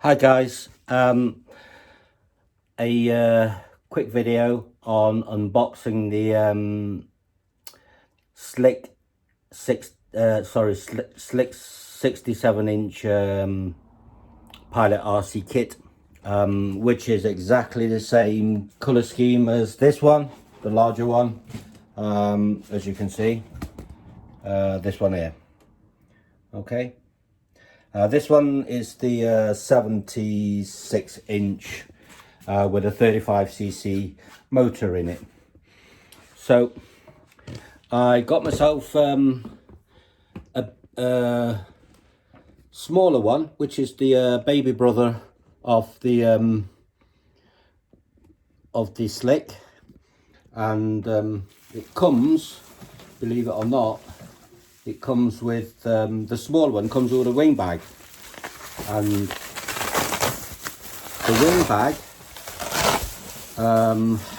Hi guys, a quick video on unboxing the Slick 67-inch Pilot RC kit, which is exactly the same color scheme as this one, the larger one, as you can see, this one here. Okay. This one is the 76-inch with a 35cc motor in it. So I got myself a smaller one, which is the baby brother of the Slick, and it comes, believe it or not, it comes with the small one comes with a wing bag, and the wing bag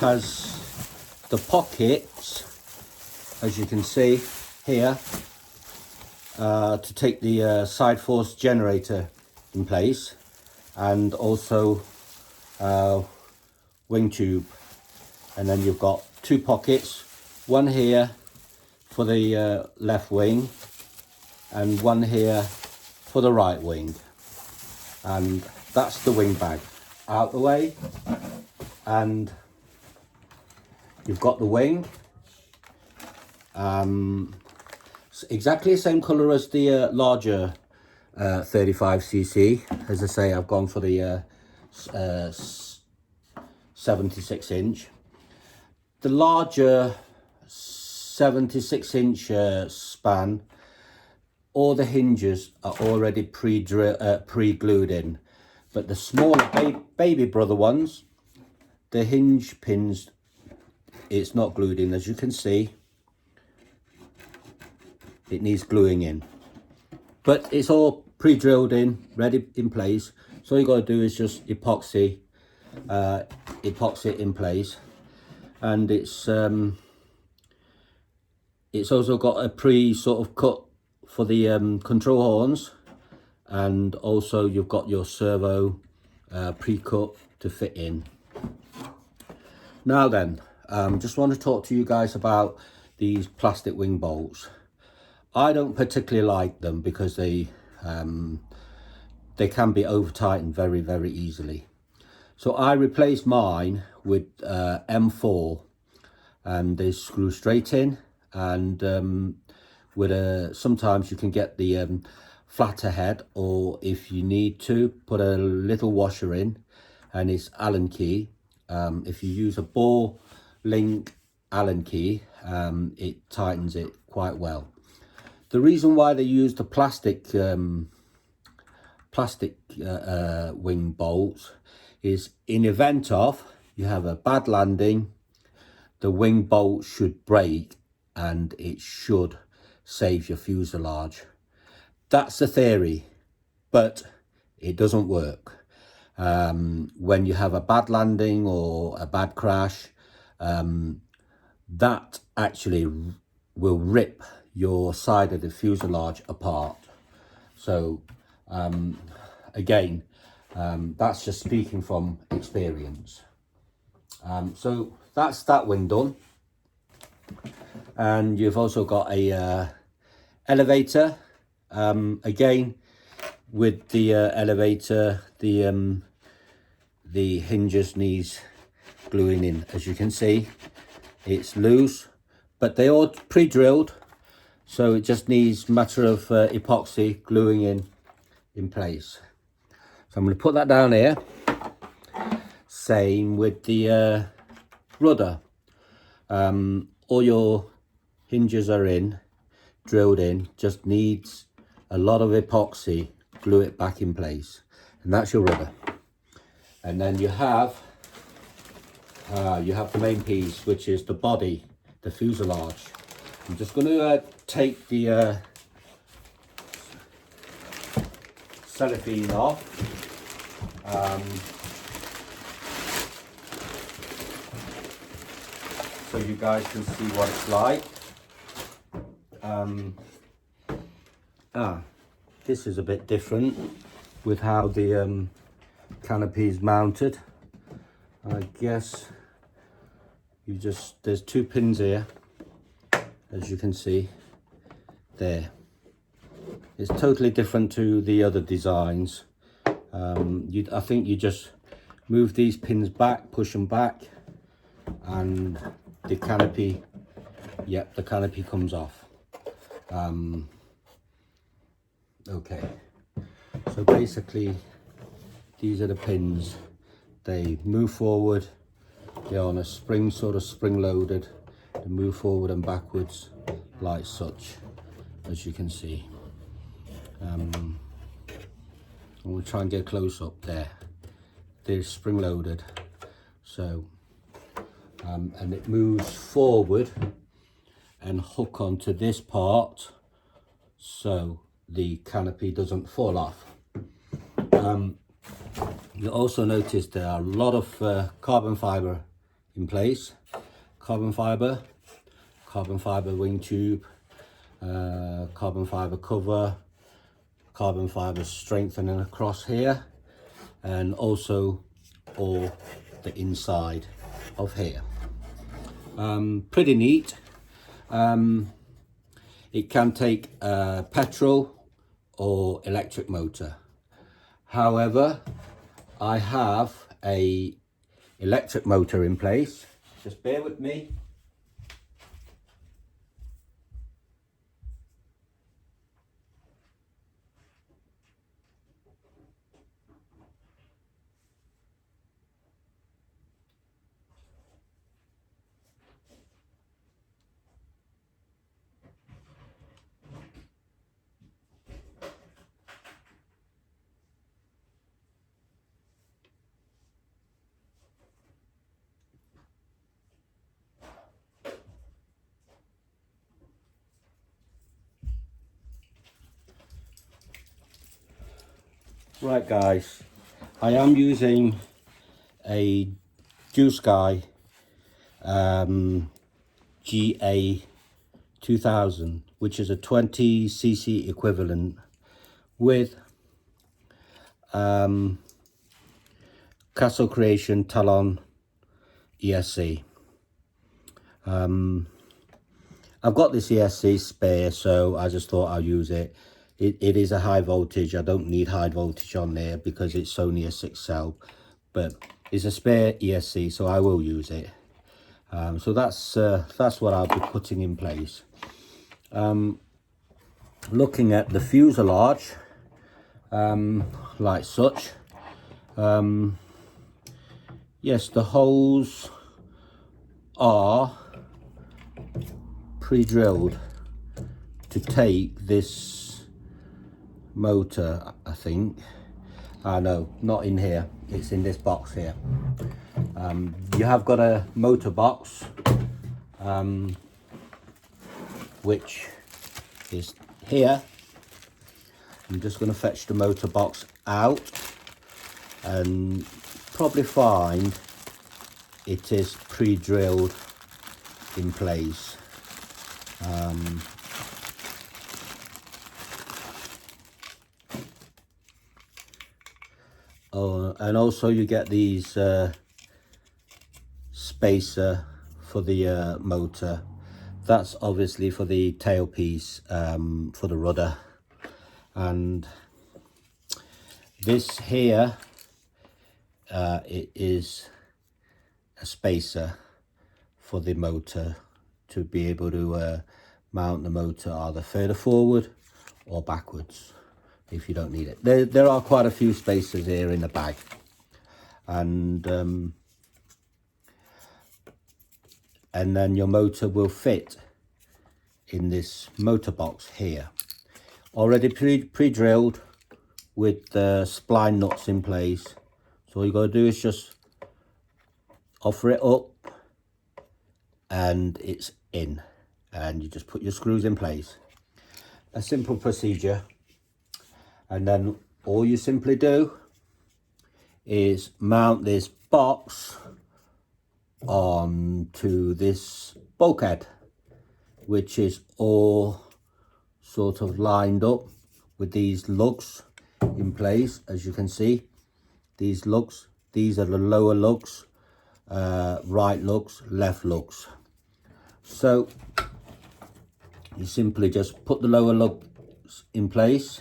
has the pockets, as you can see here, to take the side force generator in place, and also wing tube. And then you've got two pockets, one here for the left wing and one here for the right wing, and that's the wing bag out the way. And you've got the wing, exactly the same color as the larger 35cc. As I say, I've gone for the 76-inch. The larger 76-inch span, all the hinges are already pre-glued in, but the smaller baby brother ones, the hinge pins, it's not glued in. As you can see, it needs gluing in, but it's all pre-drilled in, ready in place. So all you got to do is just epoxy it in place. And it's also got a sort of cut for the control horns, and also you've got your servo pre-cut to fit in. Now then, just want to talk to you guys about these plastic wing bolts. I don't particularly like them because they can be over tightened very, very easily. So I replaced mine with M4, and they screw straight in. And with sometimes you can get the flatter head, or if you need to, put a little washer in, and it's Allen key. If you use a ball link Allen key, it tightens it quite well. The reason why they use the plastic wing bolts is, in event of you have a bad landing, the wing bolt should break and it should save your fuselage. That's the theory, but it doesn't work. When you have a bad landing or a bad crash, that actually will rip your side of the fuselage apart. So again, that's just speaking from experience. So that's that wing done. And you've also got a elevator. Again, with the elevator, the hinges needs gluing in. As you can see, it's loose, but they all pre-drilled, so it just needs a matter of epoxy gluing in place. So I'm going to put that down here. Same with the rudder. All your hinges are drilled in, just needs a lot of epoxy, glue it back in place, and that's your rudder. And then you have the main piece, which is the body, the fuselage. I'm just going to take the cellophane off. So you guys can see what it's like. This is a bit different with how the canopy is mounted. I guess there's 2 pins here, as you can see there. It's totally different to the other designs. I think you just move these pins back, push them back, and the canopy, the canopy comes off. Okay, so basically these are the pins. They move forward, they're on a spring, sort of spring loaded. They move forward and backwards like such, as you can see. We'll try and get close up there. They're spring loaded, so and it moves forward and hook onto this part so the canopy doesn't fall off. You also notice there are a lot of carbon fiber in place. Carbon fiber wing tube, carbon fiber cover, carbon fiber strengthening across here, and also all the inside of here. Pretty neat. It can take a petrol or electric motor. However, I have a electric motor in place. Just bear with me. Right guys, I am using a Duelsky GA2000, which is a 20cc equivalent with Castle Creation Talon ESC. I've got this ESC spare, so I just thought I'll use it. It is a high voltage. I don't need high voltage on there because it's only a 6 cell, but it's a spare ESC, so I will use it. So that's what I'll be putting in place. Looking at the fuselage, like such, yes, the holes are pre-drilled to take this motor, I think. No, not in here, it's in this box here. You have got a motor box, which is here. I'm just going to fetch the motor box out and probably find it is pre-drilled in place. Oh, and also you get these spacer for the motor. That's obviously for the tailpiece, for the rudder. And this here, it is a spacer for the motor to be able to mount the motor either further forward or backwards if you don't need it. There are quite a few spacers here in the bag, and then your motor will fit in this motor box here, already pre-drilled with the spline nuts in place. So all you got to do is just offer it up and it's in, and you just put your screws in place. A simple procedure. And then all you simply do is mount this box onto this bulkhead, which is all sort of lined up with these lugs in place, as you can see. these lugs. These are the lower lugs, right lugs, left lugs. So you simply just put the lower lugs in place,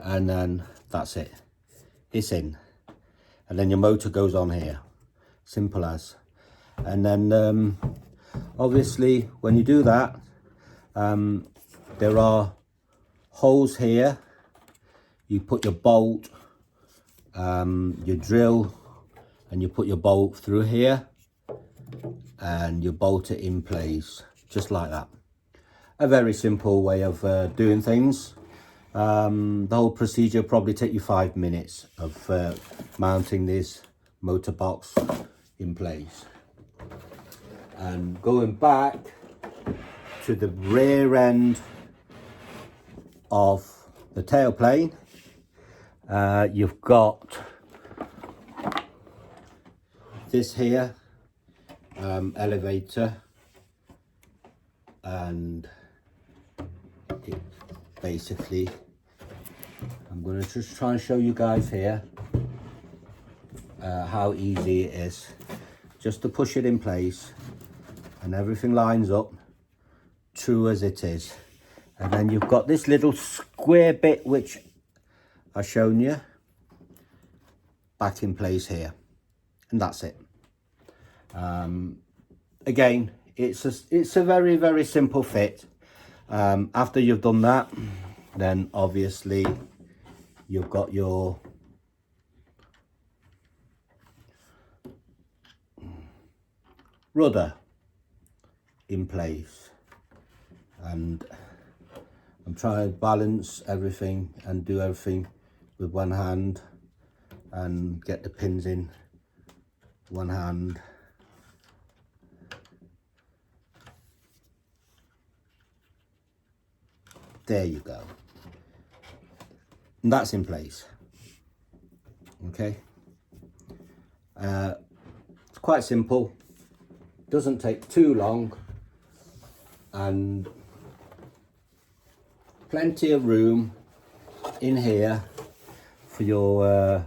and then that's it. It's in, and then your motor goes on here. Simple as. And then obviously when you do that, there are holes here. You put your bolt, you drill, and you put your bolt through here, and you bolt it in place, just like that. A very simple way of doing things. The whole procedure will probably take you 5 minutes of mounting this motor box in place. And going back to the rear end of the tailplane, you've got this here elevator, and it basically, I'm going to just try and show you guys here how easy it is just to push it in place, and everything lines up true as it is. And then you've got this little square bit which I've shown you back in place here, and that's it. Again, it's a very, very simple fit. After you've done that, then obviously you've got your rudder in place, and I'm trying to balance everything and do everything with one hand and get the pins in one hand. There you go, and that's in place. Okay, it's quite simple, doesn't take too long, and plenty of room in here for your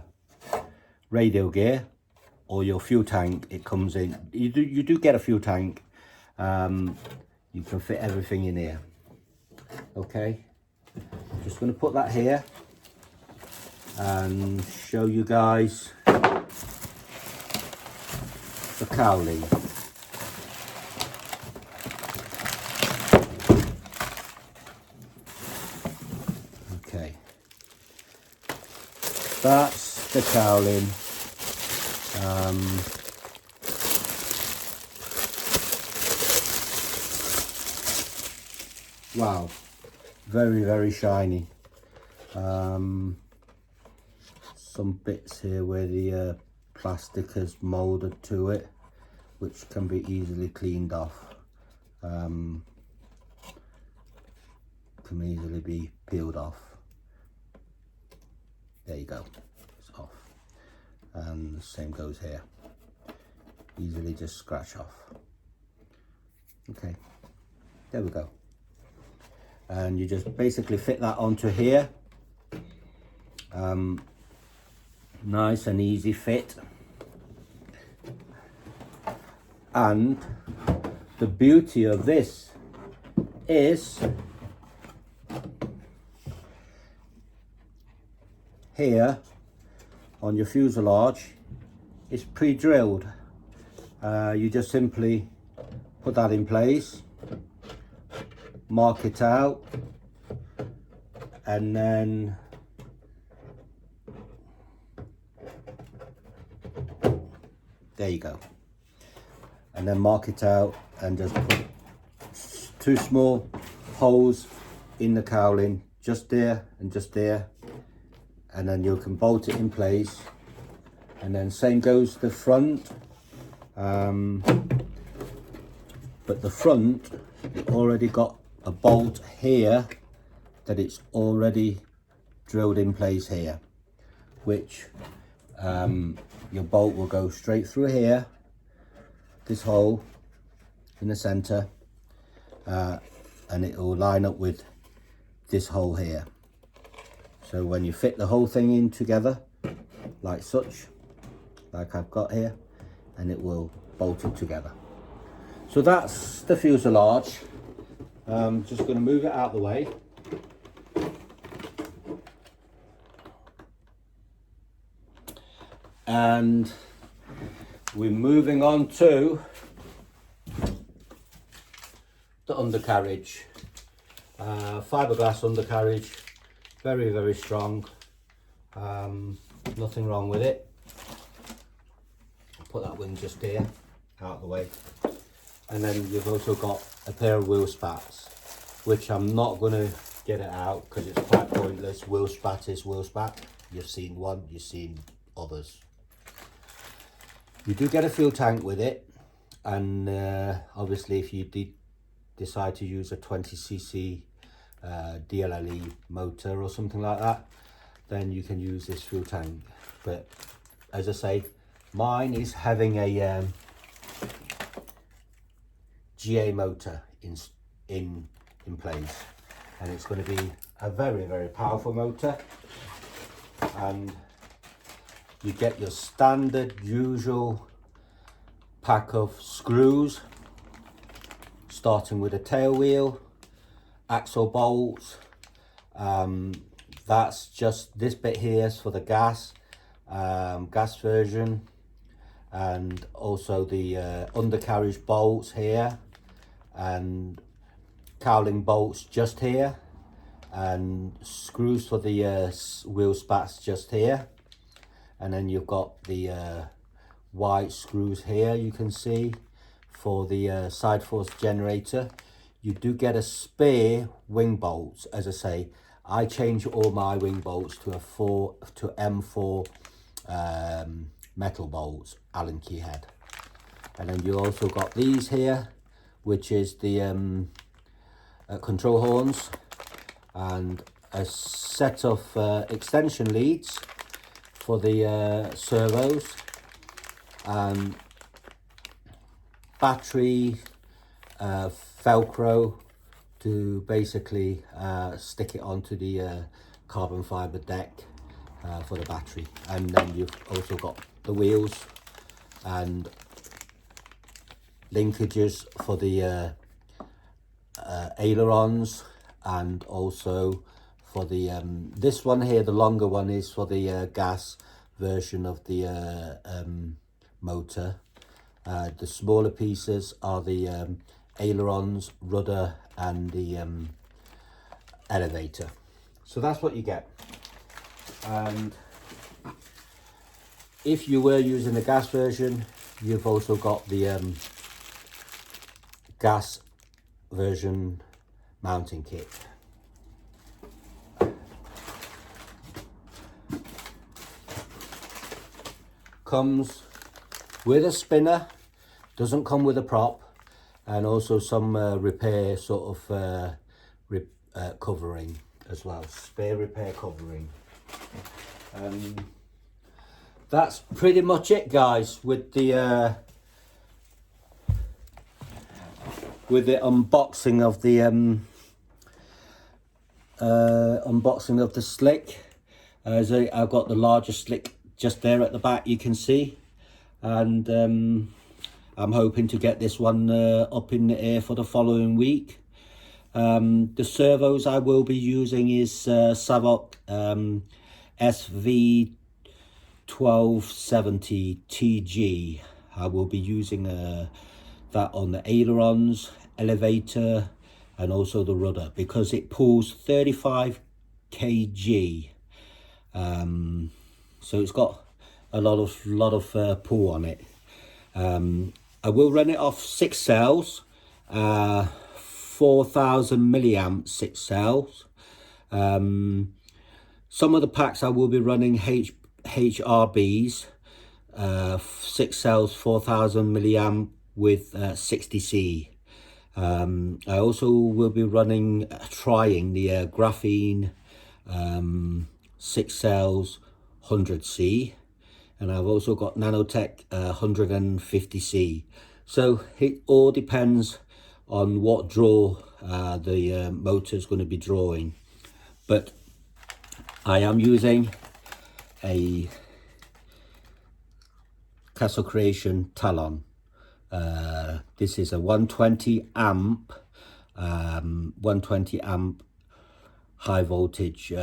radio gear or your fuel tank. It comes in, you do get a fuel tank. You can fit everything in here. Okay, I'm just going to put that here and show you guys the cowling. Okay, that's the cowling. Wow, very, very shiny. Some bits here where the plastic has molded to it, which can be easily cleaned off. Can easily be peeled off. There you go, it's off. And the same goes here, easily just scratch off. Okay, there we go. And you just basically fit that onto here. Nice and easy fit. And the beauty of this is here on your fuselage, it's pre-drilled. You just simply put that in place, mark it out, and then there you go, and then mark it out and just put 2 small holes in the cowling, just there and just there, and then you can bolt it in place. And then same goes the front, but the front, you already got a bolt here that it's already drilled in place here, which your bolt will go straight through here, this hole in the center, and it will line up with this hole here. So when you fit the whole thing in together like such, like I've got here, and it will bolt it together. So that's the fuselage. I'm just going to move it out of the way. And we're moving on to the undercarriage. Fiberglass undercarriage, very, very strong. Nothing wrong with it. I'll put that wing just here, out of the way. And then you've also got a pair of wheel spats, which I'm not going to get it out because it's quite pointless. Wheel spat is wheel spat. You've seen one, you've seen others. You do get a fuel tank with it, and obviously if you did decide to use a 20cc DLLE motor or something like that, then you can use this fuel tank. But as I say, mine is having a GA motor in place, and it's going to be a very, very powerful motor. And you get your standard usual pack of screws, starting with a tail wheel, axle bolts. That's just this bit here is for the gas version, and also the undercarriage bolts here, and cowling bolts just here, and screws for the wheel spats just here. And then you've got the white screws here, you can see, for the side force generator. You do get a spare wing bolts. As I say, I change all my wing bolts to M4 metal bolts, Allen key head. And then you also got these here, which is the control horns, and a set of extension leads for the servos, and battery Velcro to basically stick it onto the carbon fiber deck for the battery. And then you've also got the wheels and linkages for the ailerons, and also for the this one here, the longer one, is for the gas version of the motor. The smaller pieces are the ailerons, rudder, and the elevator. So that's what you get. And if you were using the gas version, you've also got the gas version mounting kit. Comes with a spinner, doesn't come with a prop, and also some repair sort of covering as well, spare repair covering. That's pretty much it, guys, with the unboxing of the slick. As I've got the larger slick just there at the back, you can see, and I'm hoping to get this one up in the air for the following week. The servos I will be using is Savox Sv-1270TG. I will be using that on the ailerons, elevator, and also the rudder, because it pulls 35 kg. So it's got a lot of pull on it. I will run it off 6 cells, 4000 milliamp 6 cells. Some of the packs I will be running HRBs, 6 cells, 4000 milliamp with 60C. I also will be trying the graphene 6 cells 100C, and I've also got Nanotech 150C. So it all depends on what draw the motor is going to be drawing. But I am using a Castle Creation Talon. This is a 120 amp high voltage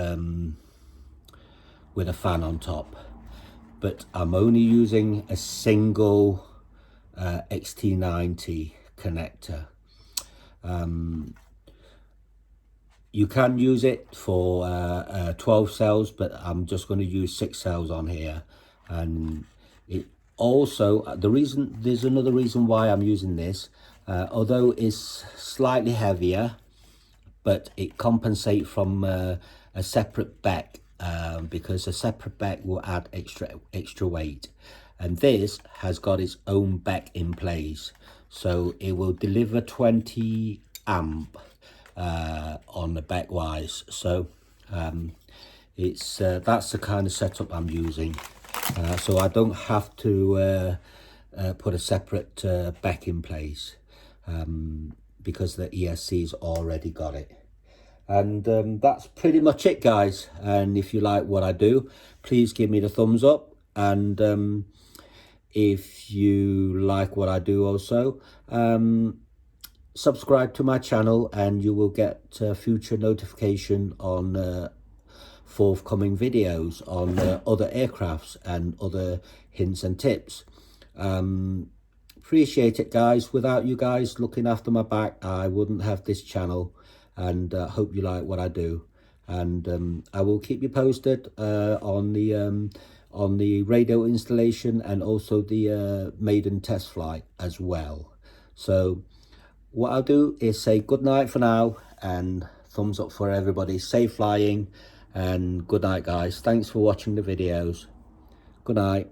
with a fan on top, but I'm only using a single XT90 connector. You can use it for 12 cells, but I'm just going to use 6 cells on here. And it also, there's another reason why I'm using this, although it's slightly heavier, but it compensates from a separate back, because a separate back will add extra weight, and this has got its own back in place, so it will deliver 20 amp on the back wise. So it's that's the kind of setup I'm using, so I don't have to put a separate back in place, because the ESC's already got it. And that's pretty much it, guys. And if you like what I do, please give me the thumbs up. And if you like what I do also, subscribe to my channel, and you will get future notification on forthcoming videos on other aircrafts and other hints and tips. Appreciate it, guys. Without you guys looking after my back, I wouldn't have this channel. And hope you like what I do. And I will keep you posted on the radio installation, and also the maiden test flight as well. So what I'll do is say good night for now, and thumbs up for everybody. Safe flying, and good night, guys. Thanks for watching the videos. Good night.